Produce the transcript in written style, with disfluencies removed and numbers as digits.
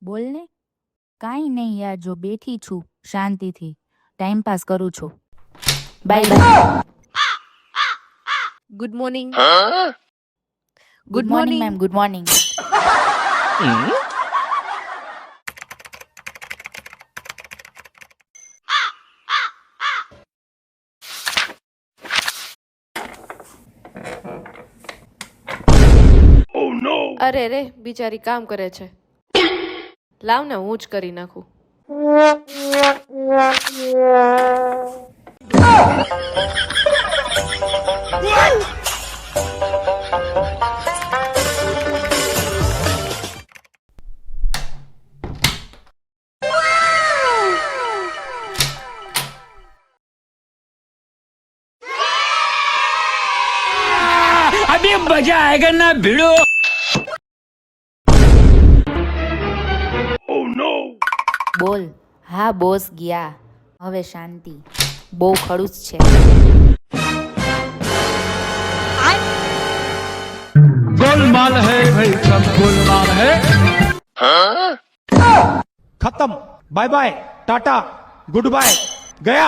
બોલ ને. કાંઈ નહીં યાર, જો બેઠી છું શાંતિથી, ટાઈમ પાસ કરું છું. Bye bye. Good morning. Good morning ma'am, good morning. અરે રે, બિચારી કામ કરે છે. લાવ ને હું જ કરી નાખું. अभी मजा आएगा ना भिड़ो. બોલ. હા બોસ ગયા, હવે શાંતિ. બહુ ખડૂસ છે. गोलमाल है भाई, सब गोलमाल है. खत्म. Bye bye, tata, goodbye, गया.